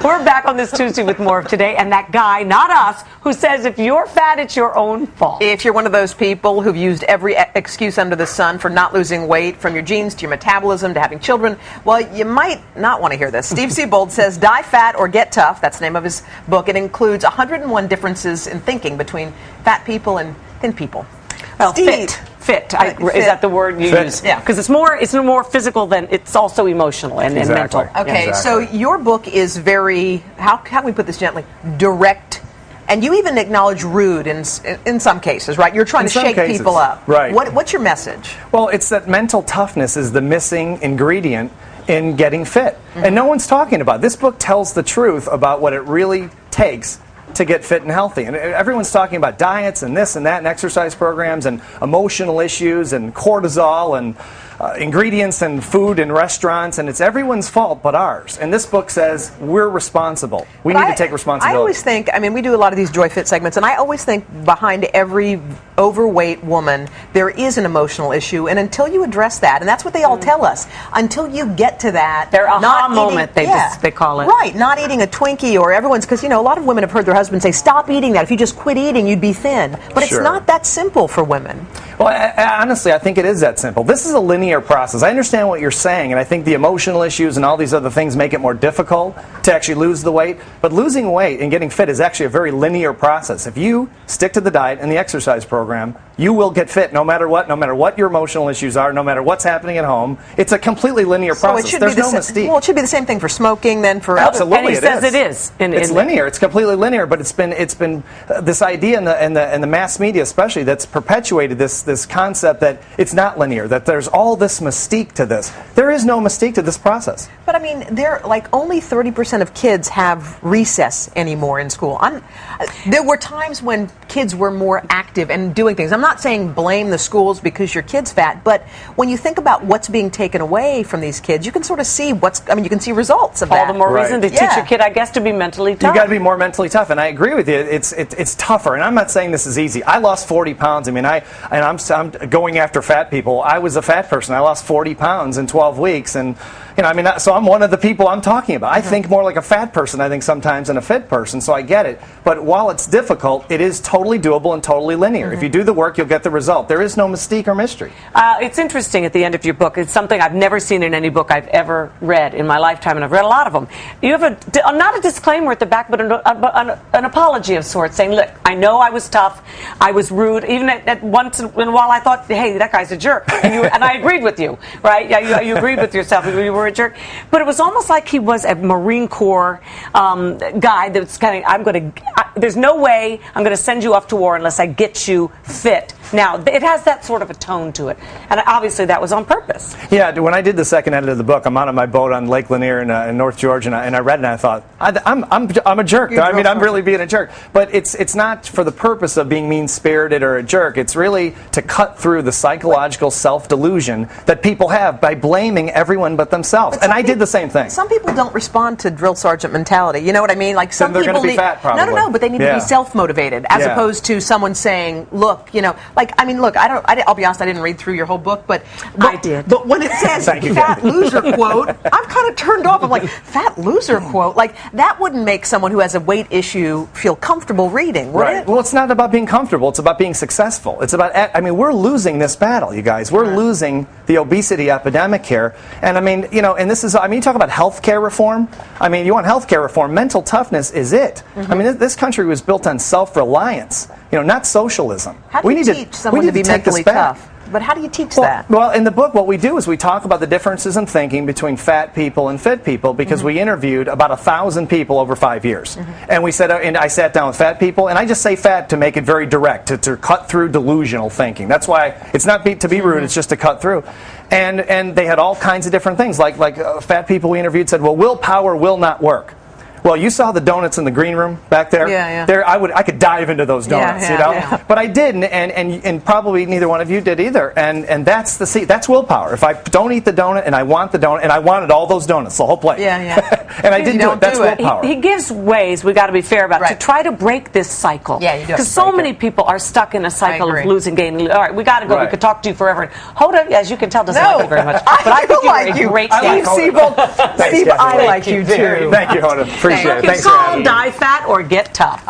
We're back on this Tuesday with more of Today, and that guy, not us, who says if you're fat, it's your own fault. If you're one of those people who've used every excuse under the sun for not losing weight, from your genes to your metabolism to having children, well, you might not want to hear this. Steve Siebold says, Die Fat or Get Tough. That's the name of his book. It includes 101 differences in thinking between fat people and thin people. Well, Steve. Fit. Is that the word you use? Yeah. Because it's more physical than it's also emotional and mental. Okay, so your book is very, how can we put this gently, direct, and you even acknowledge rude in some cases, right? You're trying to shake people up. Right. What's your message? Well, it's that mental toughness is the missing ingredient in getting fit. And no one's talking about it. This book tells the truth about what it really takes to get fit and healthy. And everyone's talking about diets and this and that and exercise programs and emotional issues and cortisol and ingredients and food in restaurants, and it's everyone's fault but ours. And this book says we're responsible. We need to take responsibility. I always think, I mean, we do a lot of these Joy Fit segments, and I always think behind every overweight woman there is an emotional issue, and until you address that, and that's what they all tell us, until you get to that, their aha moment, they call it. Right, not eating a Twinkie or everyone's, because, you know, a lot of women have heard their husbands say, stop eating that. If you just quit eating, you'd be thin. But it's not that simple for women. Well, honestly, I think it is that simple. This is a linear process. I understand what you're saying, and I think the emotional issues and all these other things make it more difficult to actually lose the weight. But losing weight and getting fit is actually a very linear process. If you stick to the diet and the exercise program, you will get fit no matter what your emotional issues are, no matter what's happening at home. It's a completely linear process. There's no mystique. Well, it should be the same thing for smoking then for absolutely. And he says it is. It's linear. It's completely linear. But it's been this idea in the mass media, especially, that's perpetuated this concept that it's not linear. That there's all this mystique to this. There is no mystique to this process. But I mean, only 30% of kids have recess anymore in school. There were times when kids were more active and doing things. I'm not saying blame the schools because your kid's fat, but when you think about what's being taken away from these kids, you can sort of see you can see results of that. All the more reason to teach your kid, I guess, to be mentally tough. You got to be more mentally tough, and I agree with you. It's tougher, and I'm not saying this is easy. I lost 40 pounds. I mean, I'm going after fat people. I was a fat person. I lost 40 pounds in 12 weeks, and so I'm one of the people I'm talking about. I think more like a fat person, I think, sometimes, than a fit person, so I get it. But while it's difficult, it is totally doable and totally linear. If you do the work, you'll get the result. There is no mystique or mystery. It's interesting at the end of your book. It's something I've never seen in any book I've ever read in my lifetime, and I've read a lot of them. You have not a disclaimer at the back, but an apology of sorts, saying, look, I know I was tough, I was rude, even at once in a while I thought, hey, that guy's a jerk. And I agreed with you, right? Yeah, you agreed with yourself. You were a jerk. But it was almost like he was a Marine Corps guy that's there's no way I'm going to send you off to war unless I get you fit. Now, it has that sort of a tone to it. And obviously that was on purpose. Yeah, when I did the second edit of the book, I'm out on my boat on Lake Lanier in North Georgia, and I read it and I thought, I'm a jerk. I'm really being a jerk. But it's not for the purpose of being mean-spirited or a jerk. It's really to cut through the psychological self-delusion that people have by blaming everyone but themselves. And I did the same thing. Some people don't respond to drill sergeant mentality. You know what I mean? Like some then they're people going to be fat, probably. No, but they need to be self-motivated as opposed to someone saying, look, I'll be honest, I didn't read through your whole book, but I did. But when it says fat loser quote, I'm kind of turned off. I'm like, fat loser quote? Like, that wouldn't make someone who has a weight issue feel comfortable reading, would it? Well, it's not about being comfortable. It's about being successful. It's about, we're losing this battle, you guys. We're losing the obesity epidemic here. And and this is, you talk about healthcare reform. You want healthcare reform. Mental toughness is it. This country was built on self-reliance, not socialism. How do you teach someone to be mentally tough? But how do you teach that? Well, in the book, what we do is we talk about the differences in thinking between fat people and fit people, because we interviewed about 1,000 people over 5 years. And we said, and I sat down with fat people, and I just say fat to make it very direct, to cut through delusional thinking. That's why it's not to be rude, it's just to cut through. And they had all kinds of different things. Like fat people we interviewed said, well, willpower will not work. Well, you saw the donuts in the green room back there. Yeah. There, I could dive into those donuts, But I didn't, and probably neither one of you did either. And that's that's willpower. If I don't eat the donut and I want the donut and I wanted all those donuts, the whole plate. And I didn't do it. That's willpower. He gives ways, we got to be fair about, to try to break this cycle. Yeah, you do. Because so many people are stuck in a cycle of losing, gaining. All right, we got to go. We could talk to you forever. Hoda, as you can tell, doesn't like you very much. But I think you're a great guy. Steve Siebold. Steve, I like you too. Thank you, Hoda. Appreciate it. book is Thanks for having called me. Die Fat or Get Tough.